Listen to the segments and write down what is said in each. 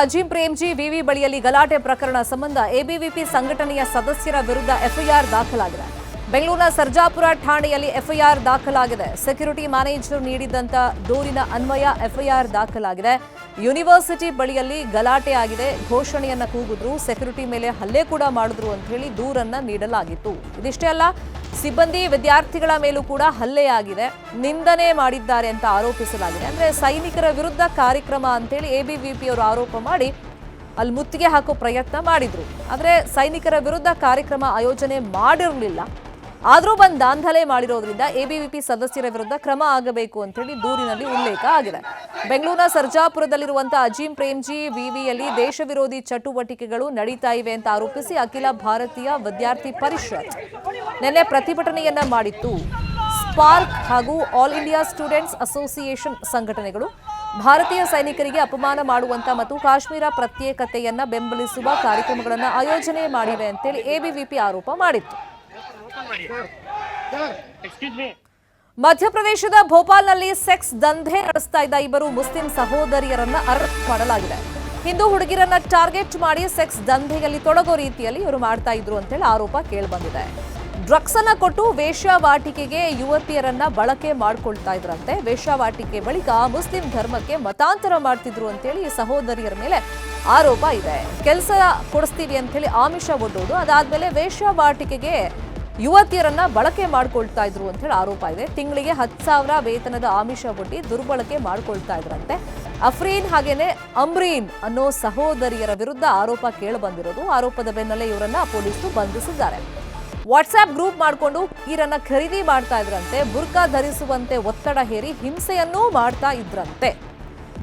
ಅಜೀಂ ಪ್ರೇಮ್ಜಿ ವಿವಿ ಬಳಿಯಲ್ಲಿ ಗಲಾಟೆ ಪ್ರಕರಣ ಸಂಬಂಧ ಎಬಿವಿಪಿ ಸಂಘಟನೆಯ ಸದಸ್ಯರ ವಿರುದ್ಧ ಎಫ್ಐಆರ್ ದಾಖಲಾಗಿದೆ. ಬೆಂಗಳೂರಿನ ಸರ್ಜಾಪುರ ಠಾಣೆಯಲ್ಲಿ ಎಫ್ಐಆರ್ ದಾಖಲಾಗಿದೆ. ಸೆಕ್ಯೂರಿಟಿ ಮ್ಯಾನೇಜರ್ ನೀಡಿದಂತ ದೂರಿನ ಅನ್ವಯ ಎಫ್ಐಆರ್ ದಾಖಲಾಗಿದೆ. ಯೂನಿವರ್ಸಿಟಿ ಬಳಿಯಲ್ಲಿ ಗಲಾಟೆ ಆಗಿದೆ, ಘೋಷಣೆಯನ್ನ ಕೂಗಿದ್ರು, ಸೆಕ್ಯೂರಿಟಿ ಮೇಲೆ ಹಲ್ಲೆ ಕೂಡ ಮಾಡಿದ್ರು ಅಂತ ಹೇಳಿ ದೂರನ್ನ ನೀಡಲಾಗಿತ್ತು. ಇದಿಷ್ಟೇ ಅಲ್ಲ, ಸಿಬ್ಬಂದಿ ವಿದ್ಯಾರ್ಥಿಗಳ ಮೇಲೂ ಕೂಡ ಹಲ್ಲೆಯಾಗಿದೆ, ನಿಂದನೆ ಮಾಡಿದ್ದಾರೆ ಅಂತ ಆರೋಪಿಸಲಾಗಿದೆ. ಅಂದ್ರೆ ಸೈನಿಕರ ವಿರುದ್ಧ ಕಾರ್ಯಕ್ರಮ ಅಂತೇಳಿ ಎಬಿವಿಪಿ ಅವರು ಆರೋಪ ಮಾಡಿ ಅಲ್ಲಿ ಮುತ್ತಿಗೆ ಹಾಕೋ ಪ್ರಯತ್ನ ಮಾಡಿದ್ರು. ಆದ್ರೆ ಸೈನಿಕರ ವಿರುದ್ಧ ಕಾರ್ಯಕ್ರಮ ಆಯೋಜನೆ ಮಾಡಿರಲಿಲ್ಲ, ಆದ್ರೂ ಬಂದು ದಾಂಧಲೆ ಮಾಡಿರೋದ್ರಿಂದ ಎಬಿವಿಪಿ ಸದಸ್ಯರ ವಿರುದ್ಧ ಕ್ರಮ ಆಗಬೇಕು ಅಂತ ಹೇಳಿ ದೂರಿನಲ್ಲಿ ಉಲ್ಲೇಖ ಆಗಿದೆ. ಬೆಂಗಳೂರಿನ ಸರ್ಜಾಪುರದಲ್ಲಿರುವಂತಹ ಅಜೀಂ ಪ್ರೇಮ್ಜಿ ವಿವಿಯಲ್ಲಿ ದೇಶ ವಿರೋಧಿ ಚಟುವಟಿಕೆಗಳು ನಡೀತಾ ಇವೆ ಅಂತ ಆರೋಪಿಸಿ ಅಖಿಲ ಭಾರತೀಯ ವಿದ್ಯಾರ್ಥಿ ಪರಿಷತ್ ನಿನ್ನೆ ಪ್ರತಿಭಟನೆಯನ್ನ ಮಾಡಿತ್ತು. ಸ್ಪಾರ್ಕ್ ಹಾಗೂ ಆಲ್ ಇಂಡಿಯಾ ಸ್ಟೂಡೆಂಟ್ಸ್ ಅಸೋಸಿಯೇಷನ್ ಸಂಘಟನೆಗಳು ಭಾರತೀಯ ಸೈನಿಕರಿಗೆ ಅಪಮಾನ ಮಾಡುವಂತ ಮತ್ತು ಕಾಶ್ಮೀರ ಪ್ರತ್ಯೇಕತೆಯನ್ನ ಬೆಂಬಲಿಸುವ ಕಾರ್ಯಕ್ರಮಗಳನ್ನು ಆಯೋಜನೆ ಮಾಡಿವೆ ಅಂತೇಳಿ ಎಬಿವಿಪಿ ಆರೋಪ ಮಾಡಿತ್ತು. ಮಧ್ಯಪ್ರದೇಶದ ಭೋಪಾಲ್ನಲ್ಲಿ ಸೆಕ್ಸ್ ದಂಧೆ ನಡೆಸ್ತಾ ಇದ್ದ ಇಬ್ಬರು ಮುಸ್ಲಿಂ ಸಹೋದರಿಯರನ್ನ ಅರೆಸ್ಟ್ ಮಾಡಲಾಗಿದೆ. ಹಿಂದೂ ಹುಡುಗಿರನ್ನ ಟಾರ್ಗೆಟ್ ಮಾಡಿ ಸೆಕ್ಸ್ ದಂಧೆಯಲ್ಲಿ ತೊಡಗೋ ರೀತಿಯಲ್ಲಿ ಇವರು ಮಾಡ್ತಾ ಇದ್ರು ಅಂತೇಳಿ ಆರೋಪ ಕೇಳಿಬಂದಿದೆ. ಡ್ರಗ್ಸ್ ಅನ್ನ ಕೊಟ್ಟು ವೇಶ್ಯಾವಾಟಿಕೆಗೆ ಯುವತಿಯರನ್ನ ಬಳಕೆ ಮಾಡ್ಕೊಳ್ತಾ ಇದ್ರಂತೆ. ವೇಶ್ಯಾವಾಟಿಕೆ ಬಳಿಕ ಮುಸ್ಲಿಂ ಧರ್ಮಕ್ಕೆ ಮತಾಂತರ ಮಾಡ್ತಿದ್ರು ಅಂತೇಳಿ ಈ ಸಹೋದರಿಯರ ಮೇಲೆ ಆರೋಪ ಇದೆ. ಕೆಲಸ ಕೊಡಿಸ್ತೀವಿ ಅಂತ ಹೇಳಿ ಆಮಿಷ ಒಡ್ಡೋದು, ಅದಾದ್ಮೇಲೆ ವೇಶ್ಯಾವಾಟಿಕೆಗೆ ಯುವತಿಯರನ್ನ ಬಳಕೆ ಮಾಡ್ಕೊಳ್ತಾ ಇದ್ರು ಅಂತ ಹೇಳಿ ಆರೋಪ ಇದೆ. ತಿಂಗಳಿಗೆ 10,000 ವೇತನದ ಆಮಿಷ ಒಡ್ಡಿ ದುರ್ಬಳಕೆ ಮಾಡ್ಕೊಳ್ತಾ ಇದ್ರಂತೆ. ಅಫ್ರೀನ್ ಹಾಗೇನೆ ಅಮ್ರೀನ್ ಅನ್ನೋ ಸಹೋದರಿಯರ ವಿರುದ್ಧ ಆರೋಪ ಕೇಳಿಬಂದಿರೋದು. ಆರೋಪದ ಬೆನ್ನಲ್ಲೇ ಇವರನ್ನ ಪೊಲೀಸರು ಬಂಧಿಸಿದ್ದಾರೆ. ವಾಟ್ಸ್ಆಪ್ ಗ್ರೂಪ್ ಮಾಡಿಕೊಂಡು ಹುಡುಗಿರನ್ನ ಖರೀದಿ ಮಾಡ್ತಾ ಇದ್ರಂತೆ. ಬುರ್ಕಾ ಧರಿಸುವಂತೆ ಒತ್ತಡ ಹೇರಿ ಹಿಂಸೆಯನ್ನೂ ಮಾಡ್ತಾ ಇದ್ರಂತೆ.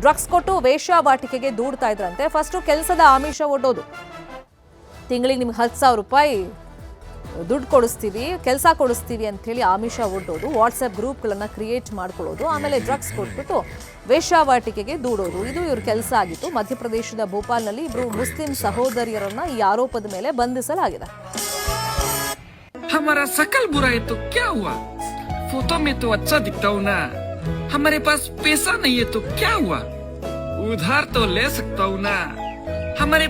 ಡ್ರಗ್ಸ್ ಕೊಟ್ಟು ವೇಶ್ಯಾವಾಟಿಕೆಗೆ ದೂಡ್ತಾ ಇದ್ರಂತೆ. ಫಸ್ಟ್ ಕೆಲಸದ ಆಮಿಷ ಒಡ್ಡೋದು, ತಿಂಗಳಿಗೆ ನಿಮ್ಗೆ 10,000 ರೂಪಾಯಿ ದುಡ್ಡು ಕೊಡಿಸ್ತೀವಿ, ಕೆಲಸ ಕೊಡಿಸ್ತೀವಿ ಅಂತ ಹೇಳಿ ಆಮಿಷ ಒಡ್ಡೋದು, ವಾಟ್ಸ್ಆಪ್ ಗ್ರೂಪ್ಗಳನ್ನ ಕ್ರಿಯೇಟ್ ಮಾಡ್ಕೊಳ್ಳೋದು, ಆಮೇಲೆ ಡ್ರಗ್ಸ್ ಕೊಟ್ಬಿಟ್ಟು ವೇಶ್ಯಾವಾಟಿಕೆಗೆ ದೂಡೋದು, ಇದು ಇವ್ರ ಕೆಲಸ ಆಗಿತ್ತು. ಮಧ್ಯಪ್ರದೇಶದ ಭೋಪಾಲ್ನಲ್ಲಿ ಇಬ್ರು ಮುಸ್ಲಿಂ ಸಹೋದರಿಯರನ್ನ ಈ ಆರೋಪದ ಮೇಲೆ ಬಂಧಿಸಲಾಗಿದೆ. हमारा शकल बुरा है तो क्या हुआ, फोटो में तो अच्छा दिखता हूँ ना. हमारे पास पैसा नहीं है तो क्या हुआ, उधार तो ले सकता हूँ ना. हमारे